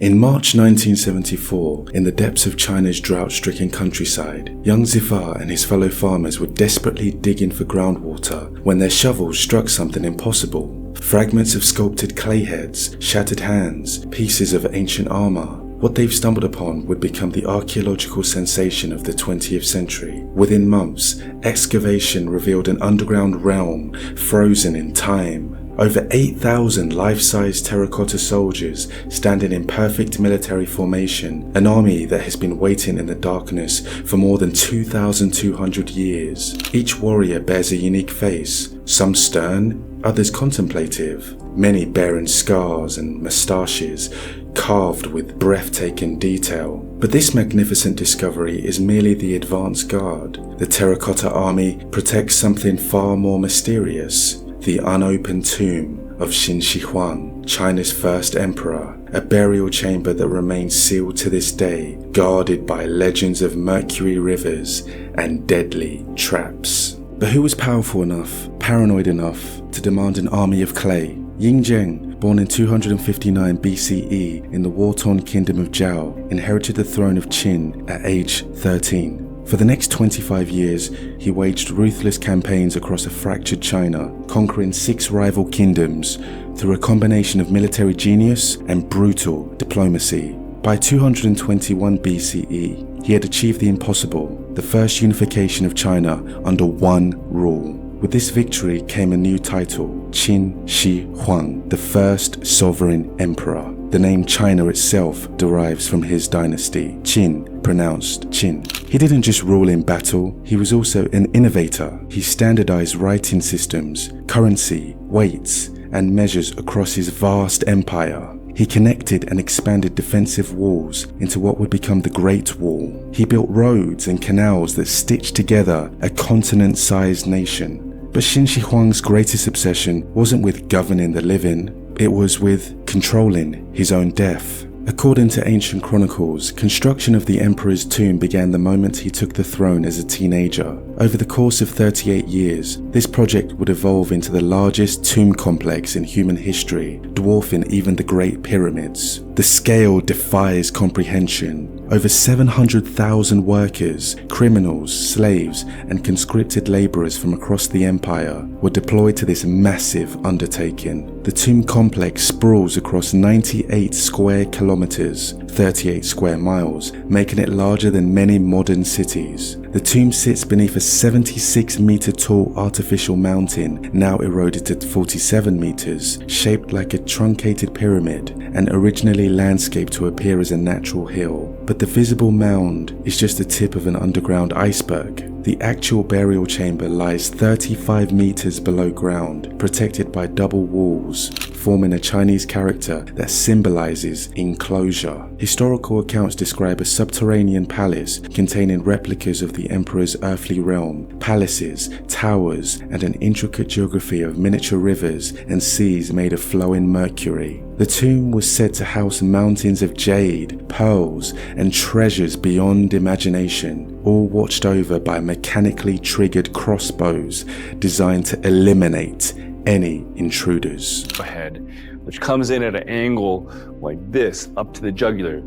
In March 1974, in the depths of China's drought-stricken countryside, young Zifar and his fellow farmers were desperately digging for groundwater when their shovels struck something impossible. Fragments of sculpted clay heads, shattered hands, pieces of ancient armor. What they've stumbled upon would become the archaeological sensation of the 20th century. Within months, excavation revealed an underground realm frozen in time. Over 8,000 life-size terracotta soldiers standing in perfect military formation, an army that has been waiting in the darkness for more than 2,200 years. Each warrior bears a unique face, some stern, others contemplative, many bearing scars and moustaches, carved with breathtaking detail. But this magnificent discovery is merely the advance guard. The Terracotta Army protects something far more mysterious. The unopened tomb of Qin Shi Huang, China's first emperor, a burial chamber that remains sealed to this day, guarded by legends of Mercury rivers and deadly traps. But who was powerful enough, paranoid enough, to demand an army of clay? Yin Zheng, born in 259 BCE in the war-torn kingdom of Zhao, inherited the throne of Qin at age 13. For the next 25 years, he waged ruthless campaigns across a fractured China, conquering 6 rival kingdoms through a combination of military genius and brutal diplomacy. By 221 BCE, he had achieved the impossible, the first unification of China under one rule. With this victory came a new title, Qin Shi Huang, the first sovereign emperor. The name China itself derives from his dynasty, Qin, pronounced Qin. He didn't just rule in battle, he was also an innovator. He standardized writing systems, currency, weights, and measures across his vast empire. He connected and expanded defensive walls into what would become the Great Wall. He built roads and canals that stitched together a continent-sized nation. But Qin Shi Huang's greatest obsession wasn't with governing the living, it was with controlling his own death. According to ancient chronicles, construction of the emperor's tomb began the moment he took the throne as a teenager. Over the course of 38 years, this project would evolve into the largest tomb complex in human history, dwarfing even the Great Pyramids. The scale defies comprehension. Over 700,000 workers, criminals, slaves, and conscripted laborers from across the empire were deployed to this massive undertaking. The tomb complex sprawls across 98 square kilometers, 38 square miles, making it larger than many modern cities. The tomb sits beneath a 76-meter tall artificial mountain, now eroded to 47 meters, shaped like a truncated pyramid, and originally landscaped to appear as a natural hill. But the visible mound is just the tip of an underground iceberg. The actual burial chamber lies 35 meters below ground, protected by double walls, forming a Chinese character that symbolizes enclosure. Historical accounts describe a subterranean palace containing replicas of the emperor's earthly realm, palaces, towers, and an intricate geography of miniature rivers and seas made of flowing mercury. The tomb was said to house mountains of jade, pearls, and treasures beyond imagination, all watched over by mechanically triggered crossbows designed to eliminate any intruders. Head, which comes in at an angle like this up to the jugular.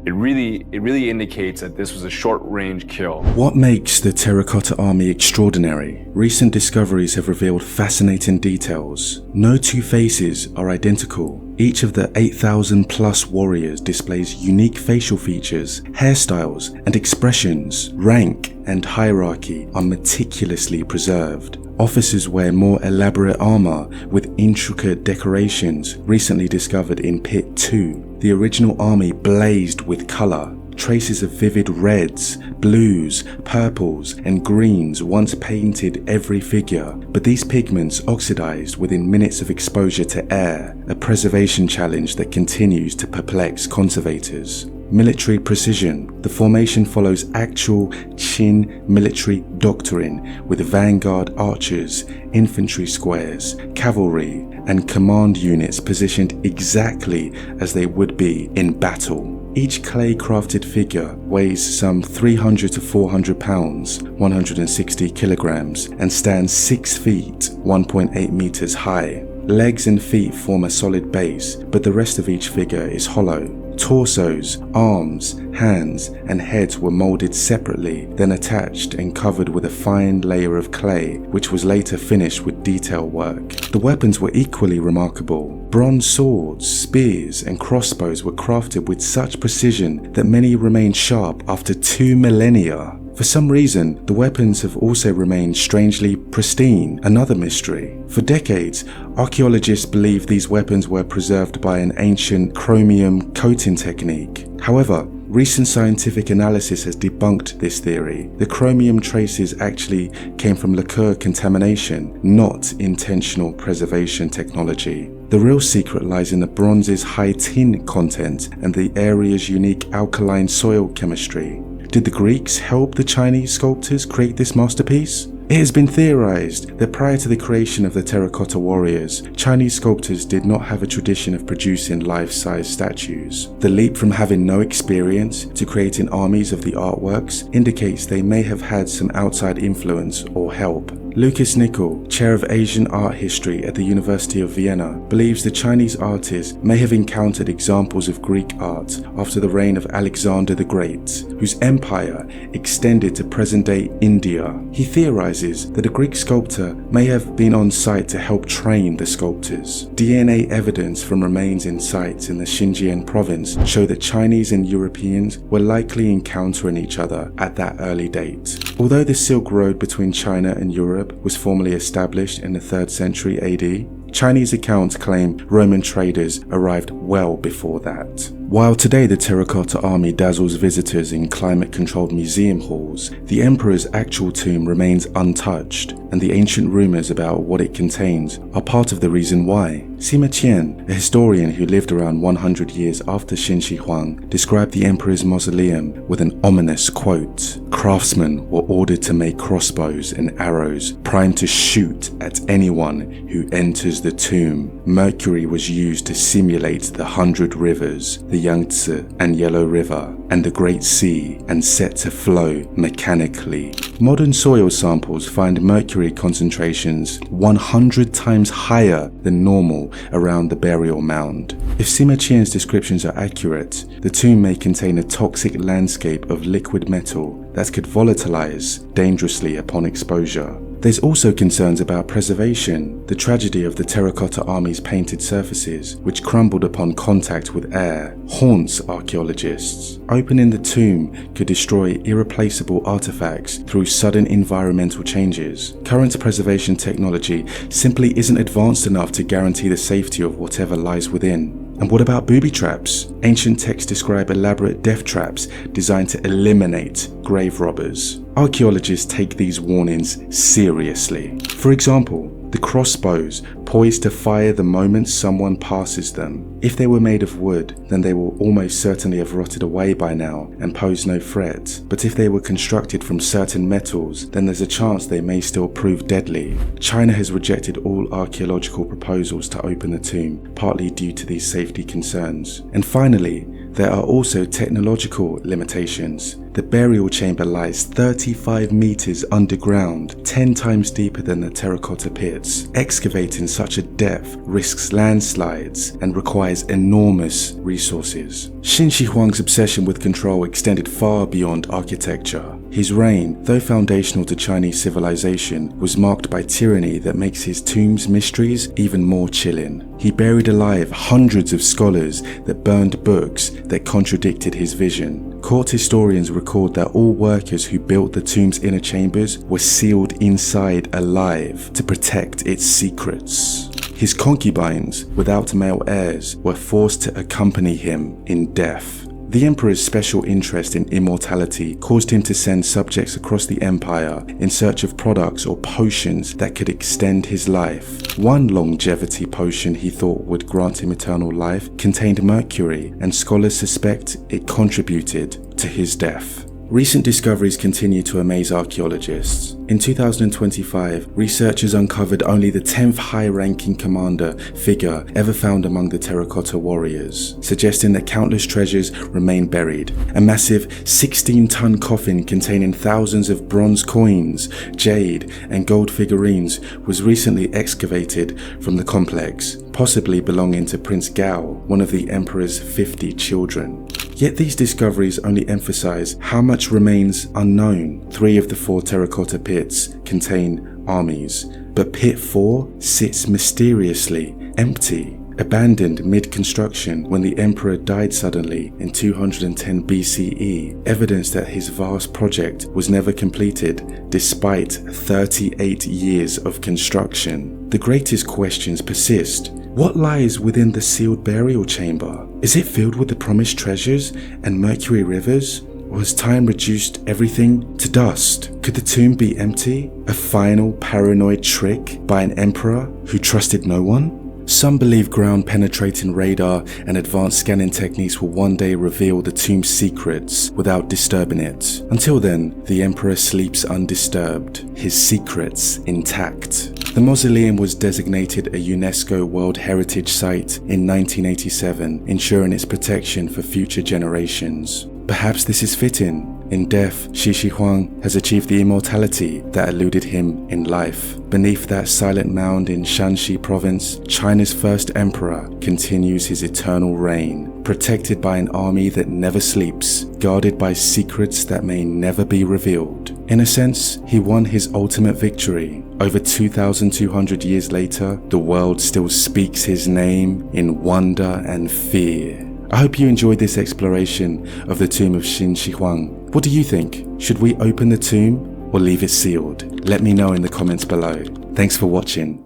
It really indicates that this was a short-range kill. What makes the Terracotta Army extraordinary? Recent discoveries have revealed fascinating details. No two faces are identical. Each of the 8,000 plus warriors displays unique facial features, hairstyles, and expressions. Rank and hierarchy are meticulously preserved. Officers wear more elaborate armor with intricate decorations recently discovered in Pit 2. The original army blazed with color. Traces of vivid reds, blues, purples, and greens once painted every figure, but these pigments oxidized within minutes of exposure to air, a preservation challenge that continues to perplex conservators. Military precision. The formation follows actual Qin military doctrine with vanguard archers, infantry squares, cavalry, and command units positioned exactly as they would be in battle. Each clay-crafted figure weighs some 300 to 400 pounds, 160 kilograms, and stands 6 feet, 1.8 meters high. Legs and feet form a solid base, but the rest of each figure is hollow. Torsos, arms, hands, and heads were molded separately, then attached and covered with a fine layer of clay, which was later finished with detail work. The weapons were equally remarkable. Bronze swords, spears, and crossbows were crafted with such precision that many remain sharp after 2 millennia. For some reason, the weapons have also remained strangely pristine, another mystery. For decades, archaeologists believe these weapons were preserved by an ancient chromium coating technique. However, recent scientific analysis has debunked this theory. The chromium traces actually came from lacquer contamination, not intentional preservation technology. The real secret lies in the bronze's high tin content and the area's unique alkaline soil chemistry. Did the Greeks help the Chinese sculptors create this masterpiece? It has been theorized that prior to the creation of the terracotta warriors, Chinese sculptors did not have a tradition of producing life-size statues. The leap from having no experience to creating armies of the artworks indicates they may have had some outside influence or help. Lucas Nickel, chair of Asian art history at the University of Vienna, believes the Chinese artists may have encountered examples of Greek art after the reign of Alexander the Great, whose empire extended to present-day India. He theorizes that a Greek sculptor may have been on site to help train the sculptors. DNA evidence from remains in sites in the Xinjiang province show that Chinese and Europeans were likely encountering each other at that early date. Although the Silk Road between China and Europe was formally established in the 3rd century AD, Chinese accounts claim Roman traders arrived well before that. While today the Terracotta Army dazzles visitors in climate-controlled museum halls, the emperor's actual tomb remains untouched, and the ancient rumors about what it contains are part of the reason why. Sima Qian, a historian who lived around 100 years after Qin Shi Huang, described the emperor's mausoleum with an ominous quote: "Craftsmen were ordered to make crossbows and arrows primed to shoot at anyone who enters the tomb. Mercury was used to simulate the 100 rivers, the Yangtze and Yellow River, and the Great Sea, and set to flow mechanically." Modern soil samples find mercury concentrations 100 times higher than normal around the burial mound. If Sima Qian's descriptions are accurate, the tomb may contain a toxic landscape of liquid metal that could volatilize dangerously upon exposure. There's also concerns about preservation. The tragedy of the Terracotta Army's painted surfaces, which crumbled upon contact with air, haunts archaeologists. Opening the tomb could destroy irreplaceable artifacts through sudden environmental changes. Current preservation technology simply isn't advanced enough to guarantee the safety of whatever lies within. And what about booby traps? Ancient texts describe elaborate death traps designed to eliminate grave robbers. Archaeologists take these warnings seriously. For example, the crossbows poised to fire the moment someone passes them. If they were made of wood, then they will almost certainly have rotted away by now and pose no threat. But if they were constructed from certain metals, then there's a chance they may still prove deadly. China has rejected all archaeological proposals to open the tomb, partly due to these safety concerns. And finally, there are also technological limitations. The burial chamber lies 35 meters underground, 10 times deeper than the terracotta pits. Excavating such a depth risks landslides and requires enormous resources. Qin Shi Huang's obsession with control extended far beyond architecture. His reign, though foundational to Chinese civilization, was marked by tyranny that makes his tomb's mysteries even more chilling. He buried alive hundreds of scholars that burned books that contradicted his vision. Court historians record that all workers who built the tomb's inner chambers were sealed inside alive to protect its secrets. His concubines, without male heirs, were forced to accompany him in death. The emperor's special interest in immortality caused him to send subjects across the empire in search of products or potions that could extend his life. One longevity potion he thought would grant him eternal life contained mercury, and scholars suspect it contributed to his death. Recent discoveries continue to amaze archaeologists. In 2025, researchers uncovered only the 10th high-ranking commander figure ever found among the terracotta warriors, suggesting that countless treasures remain buried. A massive 16-ton coffin containing thousands of bronze coins, jade, and gold figurines was recently excavated from the complex, possibly belonging to Prince Gao, one of the emperor's 50 children. Yet these discoveries only emphasize how much remains unknown. 3 of the 4 terracotta pits contain armies, but pit 4 sits mysteriously empty, abandoned mid-construction when the emperor died suddenly in 210 BCE, evidence that his vast project was never completed despite 38 years of construction. The greatest questions persist. What lies within the sealed burial chamber? Is it filled with the promised treasures and Mercury rivers? Or has time reduced everything to dust? Could the tomb be empty? A final paranoid trick by an emperor who trusted no one? Some believe ground-penetrating radar and advanced scanning techniques will one day reveal the tomb's secrets without disturbing it. Until then, the emperor sleeps undisturbed, his secrets intact. The mausoleum was designated a UNESCO World Heritage Site in 1987, ensuring its protection for future generations. Perhaps this is fitting. In death, Qin Shi Huang has achieved the immortality that eluded him in life. Beneath that silent mound in Shanxi province, China's first emperor continues his eternal reign, protected by an army that never sleeps, guarded by secrets that may never be revealed. In a sense, he won his ultimate victory. Over 2,200 years later, the world still speaks his name in wonder and fear. I hope you enjoyed this exploration of the tomb of Qin Shi Huang. What do you think? Should we open the tomb or leave it sealed? Let me know in the comments below. Thanks for watching.